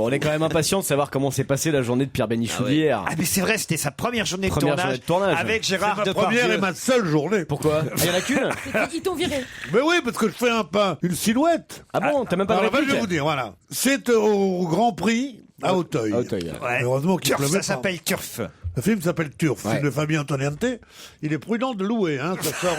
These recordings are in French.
On est quand même impatient de savoir comment s'est passée la journée de Pierre Bénichou hier. Ah mais c'est vrai, c'était sa première journée de Première tournage journée de tournage. avec Gérard Ma Depardieu. première et ma seule journée. Pourquoi? Il y en a qu'une? Ils t'ont viré. Mais oui, parce que je fais une silhouette. Ah bon? T'as même pas de Alors, je réplique? vais vous dire, voilà. C'est au Grand Prix à Auteuil. À Auteuil. Ouais. Heureusement qu'il Turf, pleuvait ça pas. s'appelle Turf. Le film s'appelle Turf, Ouais. film de Fabien Antoniente. Il est prudent de louer, hein, ça sort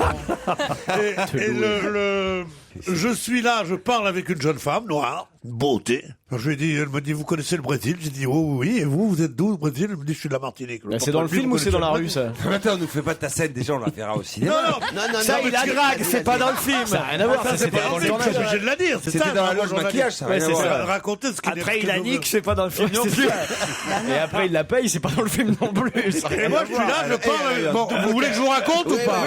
je suis là, je parle avec une jeune femme noire, beauté. Alors, je lui ai dit, elle me dit, vous connaissez le Brésil? J'ai dit, oh oui, et vous êtes d'où, le Brésil? Elle me dit, je suis de la Martinique. C'est dans le film ou c'est dans la rue, ça? Attends, on nous fait pas de ta scène, déjà, on la verra au cinéma. Non, Ça, il a drague, c'est pas dans le film. Ça n'a rien à voir, ça c'était avant le je suis tournage. obligé de la dire, c'est C'était ça. dans la moi, loge journaliste. maquillage, ça. Ouais, rien à c'est voir. ça. Racontez ce qu'il Après, il a nique, c'est pas dans le film non plus. Et après, il la paye, c'est pas dans le film non plus. Ça a rien Et à moi, je suis voir. là, je parle. Bon, vous voulez que je vous raconte ou pas?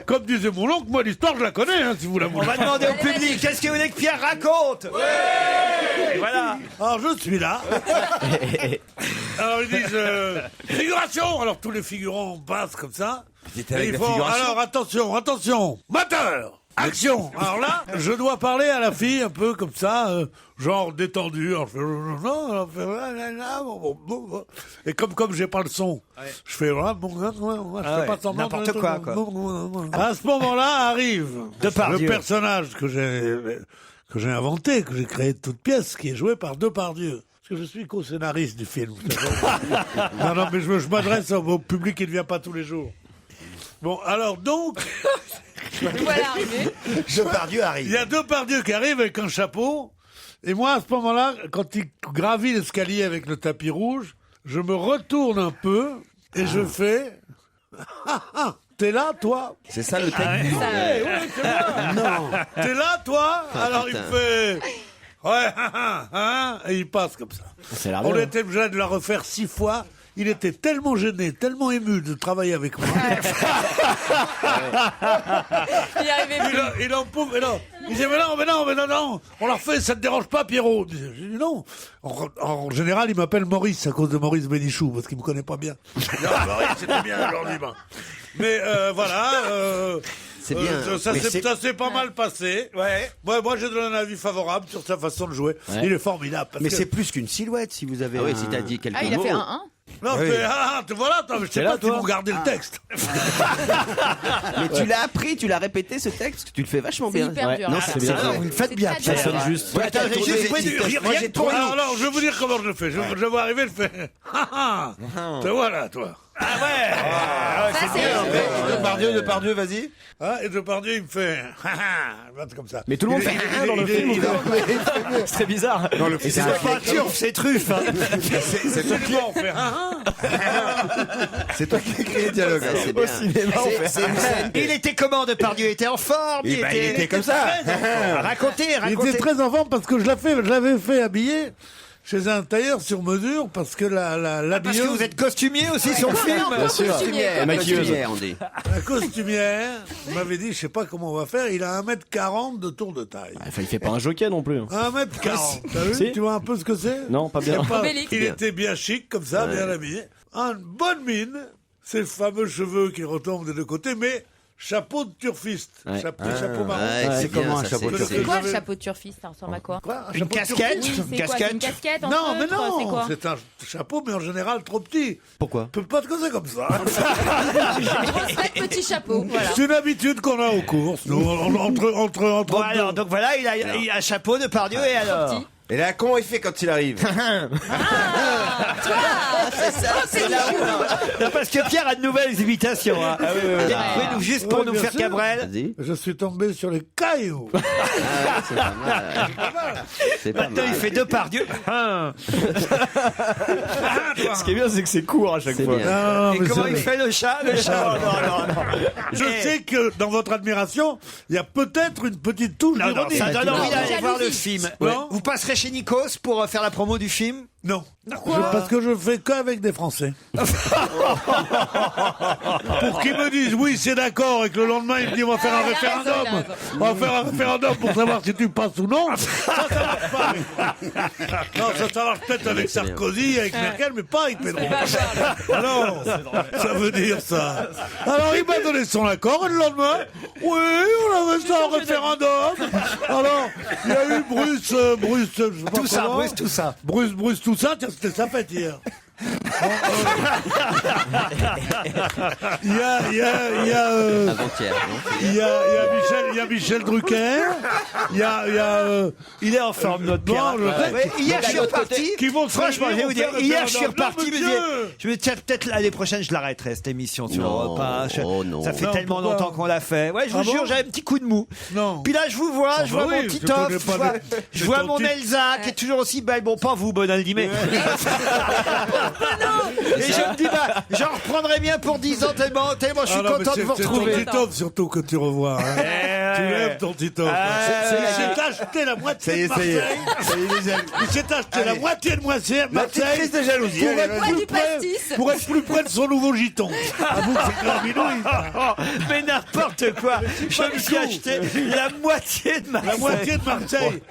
Comme disait mon oncle, moi, l'histoire, je la connais, hein, si vous la On voulez. va demander au public, qu'est-ce que vous voulez que Pierre raconte? Et voilà. Alors, je suis là. Alors, ils disent, figuration. Alors, tous les figurants passent comme ça. T'étais Et avec ils la font, figuration. alors, attention, moteur, action. Alors là, je dois parler à la fille un peu comme ça, genre détendu. Alors, je fais, non, et comme j'ai pas le son, je fais, je fais pas semblant. n'importe quoi. À ce moment-là arrive Depardieu. le personnage que j'ai inventé, que j'ai créé de toute pièce, qui est joué par Depardieu. Parce que je suis co-scénariste du film. vous savez. non, mais je m'adresse au public qui ne vient pas tous les jours. Bon, alors donc, Voilà, arrivé. Depardieu il arrive. y a Depardieu qui arrive avec un chapeau, et moi, à ce moment-là, quand il gravit l'escalier avec le tapis rouge, je me retourne un peu, et je fais... T'es là, toi? C'est ça le texte. Ouais, c'est moi. Non. T'es là, toi? Alors il fait... Ouais, et il passe comme ça. Ça a l'air On bien. était obligé de la refaire 6 fois. Il était tellement gêné, tellement ému de travailler avec moi. Il y arrivait plus. Il en pouvait, non. Il disait, mais non, on la refait, ça te dérange pas, Pierrot? J'ai dit, non. En général, il m'appelle Maurice, à cause de Maurice Bénichou, parce qu'il me connaît pas bien. Non, Maurice, c'était bien aujourd'hui, ben. Mais, voilà, C'est bien. ça s'est pas mal passé. Ouais. Moi, j'ai donné un avis favorable sur sa façon de jouer. Ouais. Il est formidable. Parce Mais que... c'est plus qu'une silhouette si vous avez. Ah oui, un- si t'as dit quelques Ah, il a mots. fait 1-1. Non, voilà, attends, mais je sais là, pas si toi vous regardez le texte. Mais tu l'as appris, tu l'as répété ce texte, parce que tu le fais vachement C'est bien. hyper Ouais. dur. Non, Ah, c'est bien. ça, vous le faites c'est bien, très Ça dur. sonne juste. Attends, j'ai tourné, juste j'ai rien moi, que j'ai pour tourné. nous. Alors, je vais vous dire comment je le fais. Je vais arriver, je fais. Te voilà, toi. Ah ouais. Ça, c'est Depardieu, vas-y. Hein, et Depardieu, il me fait. Comme ça. Mais tout le monde Il- fait il- dans le il- film. il- C'est très bizarre. Et c'est pas turf, c'est truffe. Hein. C'est toi qui on fait. C'est toi qui écris les dialogues. Ça, c'est bien. C'est une scène. Il était comment, Depardieu? Il était en forme? Il était comme ça. Racontez. Il était très en forme parce que je l'avais fait habiller chez un tailleur sur mesure parce que Parce que l'habilleuse, vous êtes costumier aussi sur le film. Bien sûr. Costumière, maquilleuse. costumière, on dit. la costumière m'avait dit, je sais pas comment on va faire, il a 1m40 de tour de taille. Enfin, il fait pas un jockey non plus. 1m40. T'as vu? Si. Tu vois un peu ce que c'est? Non, pas bien. C'est pas- Obélix. Il était bien chic, comme ça, bien habillé. Une bonne mine, ces fameux cheveux qui retombent des deux côtés, mais chapeau de turfiste. Ouais. Chapeau marron. Ouais, C'est bien, comment un ça, chapeau de c'est- C'est quoi le J'avais- chapeau de turfiste? Ça ressemble à quoi? Quoi, un Une chapeau de casquette. turfiste? Oui, c'est quoi? C'est une casquette en Non, mais feutre, c'est non, quoi? c'est un chapeau, mais en général trop petit. Pourquoi? Peut pas te causer comme ça. Grosse tête, petit chapeau, voilà. C'est une habitude qu'on a aux courses, nous, entre Bon alors, donc voilà, il a un chapeau, Depardieu, et alors? Petit. Et là, comment il fait quand il arrive? C'est là où. Non, parce que Pierre a de nouvelles imitations. Hein. Pouvez-nous juste pour Ouais, nous bien faire sûr. Cabrel. Vas-y. Je suis tombé sur les cailloux. Ah ouais, c'est pas mal. C'est pas Maintenant, il mal. fait Depardieu. Hein. Ce qui est bien, c'est que c'est court à chaque C'est fois. bien. Non, Et mais comment c'est- il fait le chat? Le chat. Non. Je Eh. sais que dans votre admiration, il y a peut-être une petite touche Non, d'ironie. ça donne envie d'aller Jalousie. voir le film. Non. Vous passerez chez Nikos pour faire la promo du film? Non. Parce que je fais qu'avec des Français. Pour qu'ils me disent oui, c'est d'accord, et que le lendemain ils me disent on va faire un référendum. On va faire un référendum pour savoir si tu passes ou non. Ça marche pas. Non, ça marche peut-être avec Sarkozy, avec Merkel, mais pas avec Pedro. Alors, ça veut dire ça. Alors il m'a donné son accord, et le lendemain, oui, on avait fait un référendum. Alors, il y a eu Bruce, je sais pas Tout ça, comment. Bruce, tout ça. Bruce, tout ça, tiens, c'était sa fête hier. Il y a Avant-hier, non il y a Michel Drucker, il y a Il est en forme, notre Pierre. non, je sais. Ouais, hier, je suis reparti. Qui vont se Franchement, je vais vous dire, faire hier, je suis référendum. reparti. Non, Je me monsieur. dis, je me dis, tiens, peut-être l'année prochaine, je l'arrêterai, cette émission sur Non. Europe 1. Oh, non. Ça fait Non, tellement pourquoi longtemps qu'on l'a fait. Ouais, je vous Ah jure, bon j'avais un petit coup de mou. Non. Puis là, je vous vois, je vois bah mon oui, je Titoff, connais pas je vois ton mon titre. Elsa, qui est toujours aussi belle. Bon, pas vous, Bonaldi, mais. Et je me dis, bah, j'en reprendrai bien pour 10 ans, tellement je suis Ah non, mais content de vous c'est ton retrouver. Titoff surtout que tu revois. Hein. Tu l'aimes ton Titoff. Il s'est acheté la moitié de Marseille. Il s'est acheté la moitié de Marseille de jalousie. pour être Bois plus du près- pastis. pour être plus près de son nouveau giton. Avoue que c'est grabinouille. Oh, mais n'importe quoi. Je me suis acheté la moitié de Marseille. La moitié de Marseille.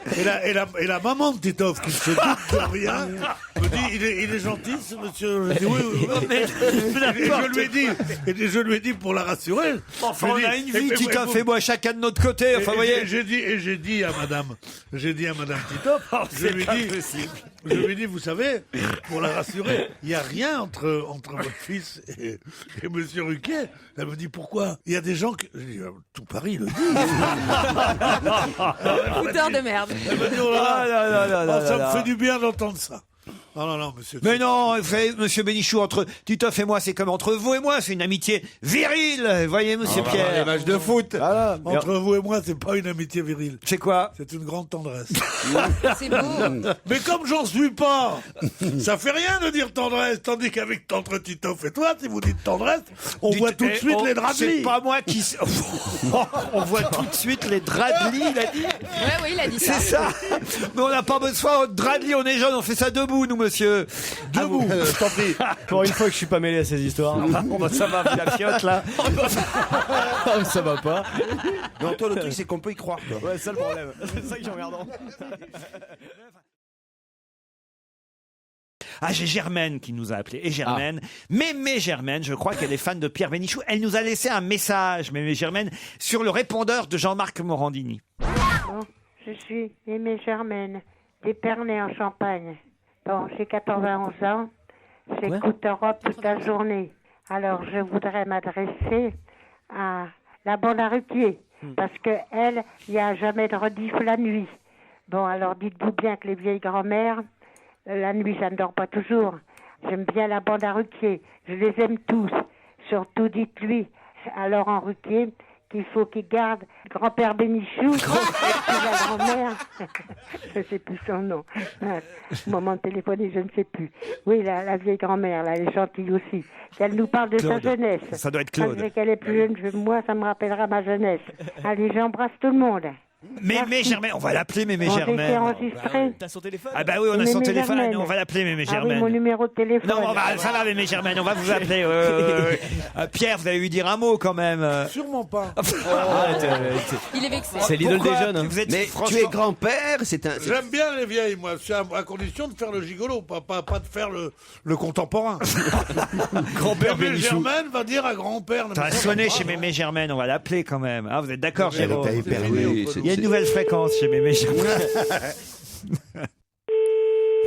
Et la maman de Titoff, qui se doute de rien, me dit il est gentil, ce monsieur. Je dis oui. Mais Et je lui ai dit pour la rassurer. Enfin, je on lui ai a dit, une vie, et- Titoff et moi, chacun de notre côté. Enfin, vous voyez. J'ai dit à madame Titoff, je lui ai dit, vous savez, pour la rassurer, il n'y a rien entre votre fils et monsieur Ruquier. Elle me dit, pourquoi? Il y a des gens que... Je dis, tout Paris le dit. Fouteur de merde. Elle me dit, oh là là, ça là. me fait du bien d'entendre ça. Non, monsieur. Mais non, vous savez, monsieur Bénichou, entre Titoff et moi, c'est comme entre vous et moi, c'est une amitié virile. Vous voyez, monsieur Les Pierre. matchs de foot. Entre vous et moi, c'est pas une amitié virile. C'est quoi? C'est une grande tendresse. C'est beau. Mais comme j'en suis pas, ça fait rien de dire tendresse, tandis qu'avec entre Titoff et toi, si vous dites tendresse, on voit tout de suite les draps de C'est lit. pas moi qui... On voit tout de suite les draps de lit, il a dit. Ouais, oui, il a dit ça. C'est ça. Mais on n'a pas besoin de draps de lit, on est jeunes, on fait ça debout, nous, monsieur. Debout. Je t'en prie. Pour une fois que je suis pas mêlé à ces histoires. Bon, bah, ça va, la fiotte, là. Ça va pas. Non, toi, le truc, c'est qu'on peut y croire, toi. Ouais, c'est ça le problème. C'est ça que j'emmerde. Ah, j'ai Germaine qui nous a appelé. Et Germaine, Mémé Germaine, je crois qu'elle est fan de Pierre Bénichou. Elle nous a laissé un message, Mémé Germaine, sur le répondeur de Jean-Marc Morandini. Bon, je suis Aimée Germaine, d'Épernay en Champagne. Bon, j'ai 91 ans, j'écoute Europe toute la journée. Alors, je voudrais m'adresser à la bande à Ruquier, parce que elle, il n'y a jamais de rediff la nuit. Bon, alors dites-vous bien que les vieilles grand-mères, la nuit, ça ne dort pas toujours. J'aime bien la bande à Ruquier, je les aime tous. Surtout, dites-lui à Laurent Ruquier qu'il faut qu'il garde grand-père Bénichou et puis la grand-mère, je ne sais plus son nom. Moment de téléphoner, je ne sais plus. Oui, la vieille grand-mère, là, elle est gentille aussi. Qu'elle nous parle de Claude. sa jeunesse. Ça doit être Claude. Malgré qu'elle est plus jeune que moi, ça me rappellera ma jeunesse. Allez, j'embrasse tout le monde. Mémé Germaine, on va l'appeler Mémé On a été Germaine. enregistré. T'as son téléphone? Ah bah oui, on a Mémé son téléphone, Germaine. on va l'appeler Mémé Ah oui, Germaine. mon numéro de téléphone. Non, ça va, Mémé Germaine, on va vous appeler. Pierre, vous allez lui dire un mot quand même. Sûrement pas. Il est vexé. C'est l'idole des Pourquoi jeunes. hein. Vous êtes Mais franchement- tu es grand-père, c'est un... J'aime bien les vieilles, moi, c'est à condition de faire le gigolo, pas de faire le contemporain. Grand-père Mémé Bénichou. Germaine va dire à grand-père. Ça va sonner chez Mémé Germaine, on va l'appeler quand même. Ah, vous êtes d'accord, Jérôme? Oui, Il y a une nouvelle fréquence chez Mémé Germaine.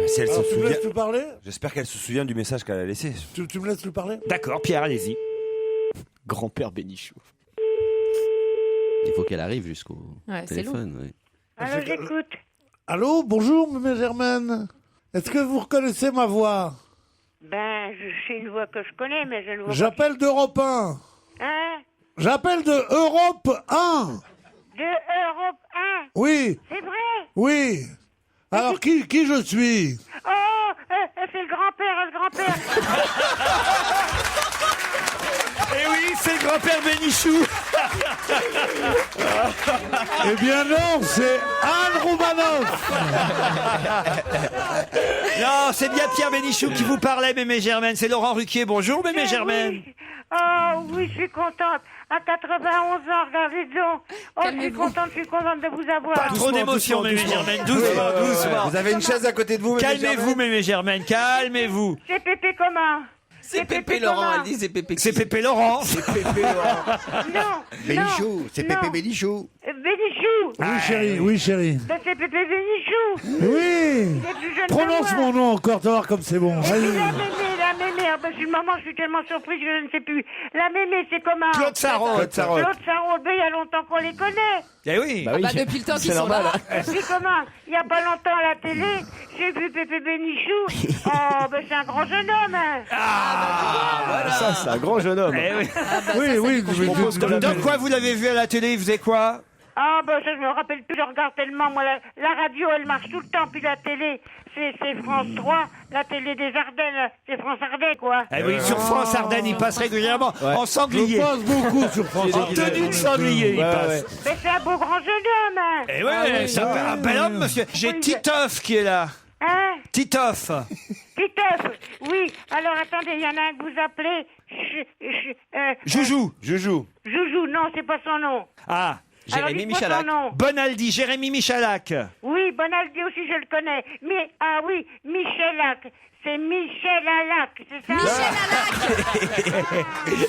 Si elle Alors, se tu me souvient. laisses lui parler J'espère qu'elle se souvient du message qu'elle a laissé. tu me laisses lui parler D'accord, Pierre, allez-y. Grand-père Bénichou. Il faut qu'elle arrive jusqu'au Ouais, c'est téléphone. Oui. Alors, j'écoute. Allô, bonjour, Mémé Germaine. Est-ce que vous reconnaissez ma voix? Ben, c'est une voix que je connais, mais je ne vois J'appelle d'Europe 1. pas. Hein? J'appelle de Europe 1. De Europe 1. Oui, C'est vrai? oui. Alors, qui je suis? Oh, c'est le grand-père. Et oui, c'est le grand-père Bénichou. Eh bien non, c'est Anne Romanoff. Non, c'est bien Pierre Bénichou qui vous parlait, Mémé Germaine. C'est Laurent Ruquier. Bonjour, Mémé Germaine. Oui. Oh oui, je suis contente. À 91 ans, regardez donc. Oh, je suis contente de vous avoir. Pas trop d'émotion, Mémé Germaine. Doucement. Vous avez une chaise à côté de vous, Calmez-vous, Mémé Germaine. Calmez-vous. C'est Pépé comment? C'est Pépé Laurent, elle dit c'est Pépé. C'est Pépé Laurent. Non. Bénichou, c'est Pépé Bénichou. Bénichou. Oui, chérie, oui, chérie. Ben, c'est Pépé Bénichou. Oui. C'est plus jeune Prononce que moi. mon nom encore, tu vas voir comme c'est bon. Et puis Vas-y. la mémé, ah ben, je suis maman, je suis tellement surprise que je ne sais plus. La mémé, c'est comment? Claude Sarraute. Claude Sarraute. Claude Sarraute, ben, il y a longtemps qu'on les connaît. Eh oui. Bah oui. Bah, depuis le temps qu'ils C'est sont normal, là. hein. Et puis comment? Il n'y a pas longtemps à la télé, j'ai vu Pépé Bénichou. Oh, ben, c'est un grand jeune homme. Hein. Ça, c'est un grand jeune homme. Eh oui. Oui, oui. Donc quoi, vous l'avez vu à la télé, il faisait quoi? Ah, ben, ça, je me rappelle plus, je regarde tellement. Moi, la radio, elle marche tout le temps, puis la télé, c'est France 3, la télé des Ardennes, c'est France Ardennes, quoi. Eh oui, sur France Ardennes, il passe régulièrement en Je sanglier. passe beaucoup sur France. En tenue de sanglier, il passe. Mais c'est un beau grand jeune homme. Hein. Eh oui, c'est un bel homme, monsieur. J'ai Titoff qui est là. Hein? Titoff. Titeuf, oui. Alors, attendez, il y en a un que vous appelez... Joujou. Joujou. Joujou, non, c'est pas son nom. Ah. Alors, Jérémy dites-moi Michalak. son nom. Bonaldi, Jérémy Michalak. Oui, Bonaldi aussi, je le connais. Mais, ah oui, Michelac. C'est Michel Alac, c'est ça? Michel Alac. Bon.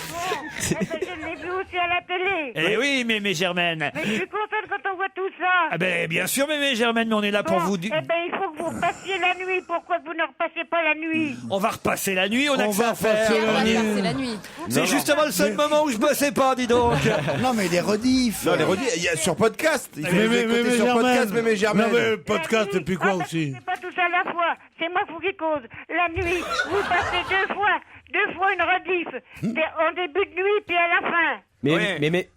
Eh ben, je l'ai vu aussi à la télé. Eh oui, Mémé Germaine. Mais je suis contente quand on voit tout ça. Ah ben, bien sûr, Mémé Germaine, mais on est là pour Bon, vous... eh ben, il faut que vous repassiez la nuit. Pourquoi que vous ne repassez pas la nuit? On va repasser la nuit, on a On que ça va à faire. repasser On va la nuit. passer la nuit. C'est justement le seul moment où je bossais pas, dis donc. Non, mais les rediffs. Non, les rediffs, il y a sur podcast. Il faut Mais, les écouter sur podcast, Mémé Germaine. Non, mais podcast, et puis quoi Ah, ben, aussi? c'est pas tout ça à la fois. C'est moi qui cause. La nuit, vous passez deux fois une rediff. En début de nuit, puis à la fin.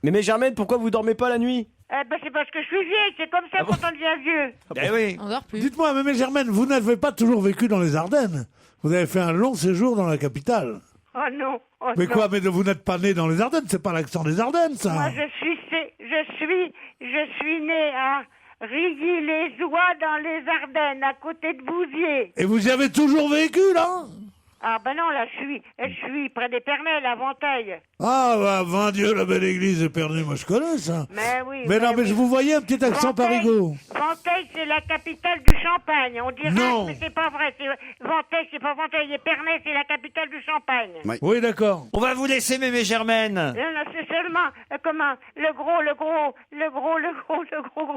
Mais Germaine, pourquoi vous dormez pas la nuit? Ben, c'est parce que je suis vieille. C'est comme ça quand on devient vieux. Eh oui. On dort plus. Dites-moi, Mémé Germaine, vous n'avez pas toujours vécu dans les Ardennes. Vous avez fait un long séjour dans la capitale. Oh non. Oh Mais non. quoi, mais vous n'êtes pas né dans les Ardennes, c'est pas l'accent des Ardennes, ça. Moi, je suis née à Rilly-les-Oies dans les Ardennes, à côté de Bouziers. Et vous y avez toujours vécu, là? Ah ben non, là, je suis près d'Épernay, à Venteuil. Ah, bah, 20 Dieu, la belle église épernay, moi je connais ça. Mais oui. Mais non, mais oui. je vous voyais un petit accent parigot. Venteuil, c'est la capitale du Champagne. On dirait, Non. mais c'est pas vrai. Venteuil, c'est pas Venteuil. Épernay, c'est la capitale du Champagne. Ouais. Oui, d'accord. On va vous laisser, Mémé Germaine. Non, non, c'est seulement, comment, le gros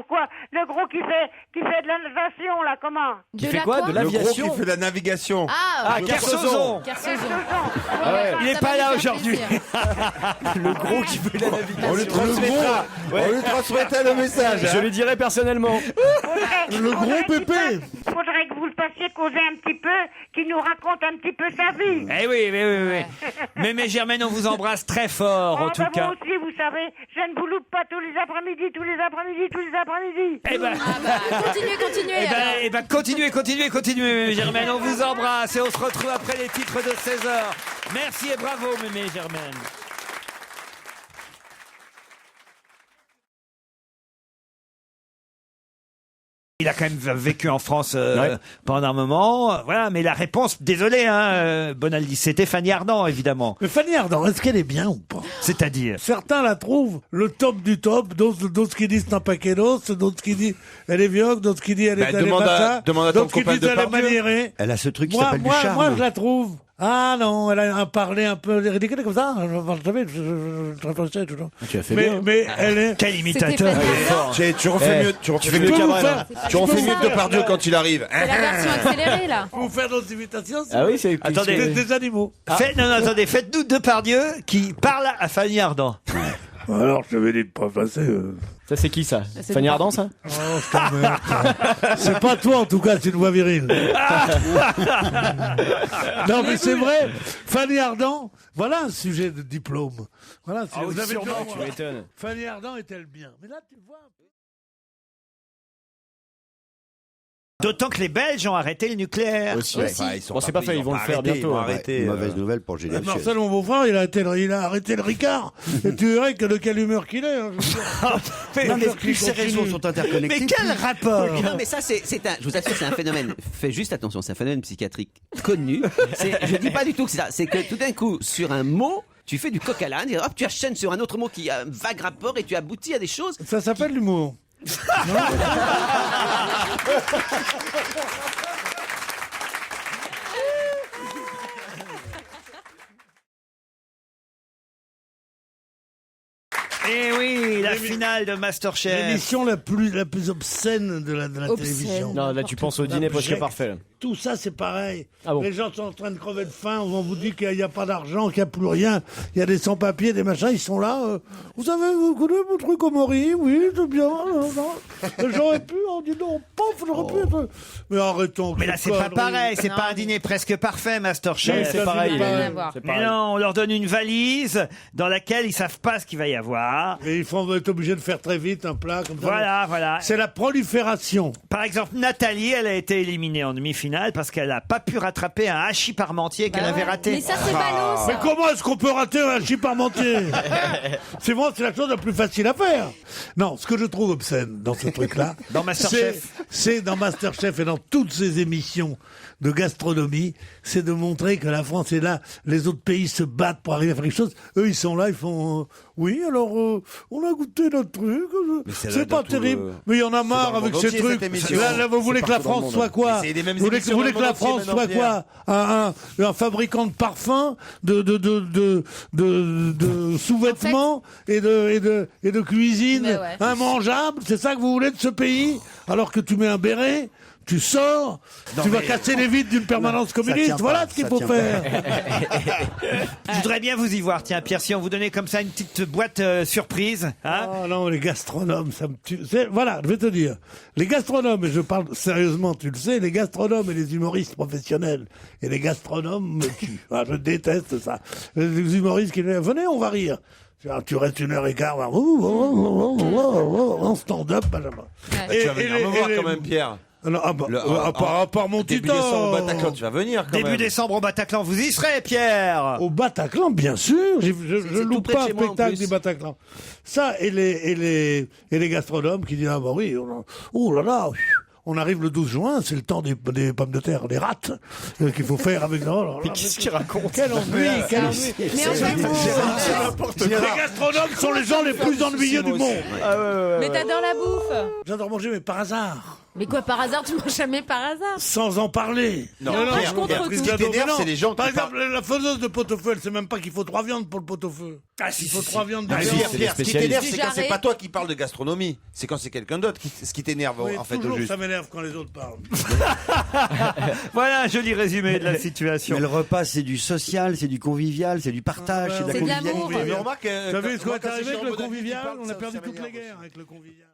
quoi? Le gros qui fait de l'aviation, là, comment? Qui De fait la quoi? De Le gros l'aviation? qui fait de la navigation. Ah, Kersozon. Kersozon. Il est Ça pas va là lui faire aujourd'hui. plaisir. Le gros qui veut la navigation. On lui transmettra. On lui transmettra le message. Je lui dirai personnellement. Le gros pépé. Faudrait que vous le fassiez causer un petit peu, qu'il nous raconte un petit peu sa vie. Eh oui. Mémé Germaine, on vous embrasse très fort, en Oh, tout bah, cas. moi aussi, vous savez, je ne vous loupe pas tous les après-midi. Eh ben, Ah bah, continuez. alors. continuez, Mémé Germaine. On vous embrasse et on se retrouve après les titres de 16h. Merci et bravo, Mémé Germaine. Il a quand même vécu en France pendant un moment, voilà. Mais la réponse, désolé, Bonaldi, c'était Fanny Ardant, évidemment. Mais Fanny Ardant, est-ce qu'elle est bien ou pas? C'est-à-dire, Certains la trouvent le top du top, d'autres qui disent c'est un paquet d'os, d'autres qui disent elle est vieille, d'autres qui disent elle est demande à ton d'autres qui copain disent elle est Depardieu. maniérée. Elle a ce truc qui Moi, s'appelle du moi, charme. moi, je la trouve. Ah non, elle a un parler un peu ridicule comme ça. Vous savez, je réfléchissais toujours. Tu as fait bien. Mais elle est. quel C'était imitateur. Fanny Tu refais mieux. Tu refais mieux. peux vous faire- Tu refais mieux faire- Depardieu quand il arrive. C'est la version accélérée, là. Vous faire d'autres imitations Ah oui, c'est. Attendez. des animaux. Non, attendez, faites-nous Depardieu qui parle à Fanny Ardant. Alors, je t'avais dit de pas passer. Ça, c'est qui ça? C'est Fanny bon. Ardant, ça? Oh, je t'emmerde. C'est pas toi, en tout cas, c'est une voix virile. Non, mais c'est vrai. Fanny Ardant, voilà un sujet de diplôme. Voilà, si vous avez sûrement, dit, tu m'étonnes. Fanny Ardant est-elle bien? Mais là, tu vois un peu. D'autant que les Belges ont arrêté le nucléaire. Aussi. Ouais, enfin, ils sont Bon, c'est pas fait, ils vont le faire arrêter, bientôt. Ils vont hein. arrêter. Mauvaise nouvelle pour Julien Chiez. Marcel, mon beau-frère, il a arrêté le Ricard. Et tu verrais que de quelle humeur qu'il est. Hein, je veux dire. Non, mais Faut plus ces qu'il réseaux continue. sont interconnectés. Mais quel rapport? Non, mais ça, je vous assure, c'est un phénomène. Fais juste attention, c'est un phénomène psychiatrique connu. Je dis pas du tout que c'est ça. C'est que tout d'un coup, sur un mot, tu fais du coq à l'âne, et hop, tu enchaînes sur un autre mot qui a un vague rapport et tu aboutis à des choses. Ça s'appelle l'humour. Eh oui, la finale de Masterchef. L'émission la plus obscène de la Obscène. télévision. Non, là, tu penses au dîner presque parfait. là. Tout ça, c'est pareil. Ah bon. Les gens sont en train de crever de faim. On vous dit qu'il n'y a pas d'argent, qu'il n'y a plus rien. Il y a des sans-papiers, des machins. Ils sont là. Vous savez, vous connaissez mon truc au Maury? Oui, c'est bien. J'aurais pu. On dit non, pof, j'aurais pu être. Mais arrêtons. Mais là, c'est pas pareil. C'est Non, pas un mais- dîner presque parfait, Oui, Masterchef. C'est pareil. Rien à voir. C'est Mais pareil. non, on leur donne une valise dans laquelle ils savent pas ce qu'il va y avoir. Et ils vont être obligés de faire très vite un plat comme ça. Voilà. C'est la prolifération. Par exemple, Nathalie, elle a été éliminée en demi-finale parce qu'elle n'a pas pu rattraper un hachis parmentier qu'elle Bah avait ouais. raté. Mais ça, c'est ballot, ça. Mais comment est-ce qu'on peut rater un hachis parmentier? C'est moi, c'est la chose la plus facile à faire. Non, ce que je trouve obscène dans ce truc-là, Dans Masterchef. c'est dans Masterchef et dans toutes ces émissions de gastronomie, c'est de montrer que la France est là, les autres pays se battent pour arriver à faire quelque chose. Eux, ils sont là, ils font oui, alors on a goûté notre truc. C'est pas terrible, mais il y en a marre dans le avec monde ces entier, truc. cette émission. Là, vous voulez que la partout dans le France monde. soit quoi? Mais c'est les mêmes Vous voulez émissions que dans le la monde France entier, soit maintenant, quoi? Un fabricant de parfums, de sous-vêtements et de cuisine Mais ouais. immangeable. C'est ça que vous voulez de ce pays? Alors que tu mets un béret, tu sors, tu vas casser les vitres d'une permanence communiste. tient Voilà pas, ce qu'il ça faut tient faire. Je voudrais bien vous y voir. Tiens, Pierre, si on vous donnait comme ça une petite boîte surprise, hein. Oh non, les gastronomes, ça me tue. Voilà, je vais te dire. Les gastronomes, et je parle sérieusement, tu le sais, les gastronomes et les humoristes professionnels et les gastronomes me tuent. Ah, je déteste ça. Les humoristes qui disent, venez, on va rire. Tu restes 1h15, en stand-up, Benjamin. Ouais. Tu vas venir me voir quand même, Pierre. Non, à part mon Début titan. décembre au Bataclan, tu vas venir quand Début même. décembre au Bataclan, vous y serez, Pierre. Au Bataclan, bien sûr. Je tout loupe près de pas un chez moi, en spectacle plus. du Bataclan. Ça, et les gastronomes qui disent, ah bah oui, oh là là, on arrive le 12 juin, c'est le temps des pommes de terre, des rats, qu'il faut faire avec... Oh là là, Qu'est-ce qu'il raconte? quel ennui, quel ennui. Mais en fait, Les gastronomes sont les gens les plus ennuyeux du monde. mais t'adores la bouffe. J'adore manger, mais par hasard. Mais quoi, par hasard, tu manges jamais par hasard? Sans en parler. Non, Mais en Pierre, contre Pierre, tout. ce qui t'énerve, c'est les gens Par qui parlent. exemple, la faiseuse de pot-au-feu, elle sait même pas qu'il faut 3 viandes pour le pot-au-feu. Ah, si, Il faut si, 3 viandes de Ah, viande. Pierre, c'est Pierre, des ce qui t'énerve, spécialistes. c'est quand c'est Jarret. pas toi qui parles de gastronomie. C'est quand c'est quelqu'un d'autre ce qui t'énerve, Oui, en fait, au toujours, juste. ça m'énerve quand les autres parlent. Voilà un joli résumé de la situation. Mais le repas, c'est du social, c'est du convivial, c'est du partage, c'est de la C'est de l'amour. convivialité. Mais remarque, Vous savez ce qui moi, est quand c'est arrivé avec Jérôme le Bonaldi qui convivial? parle, On a ça perdu toutes les m'énerve guerres aussi. avec le convivial.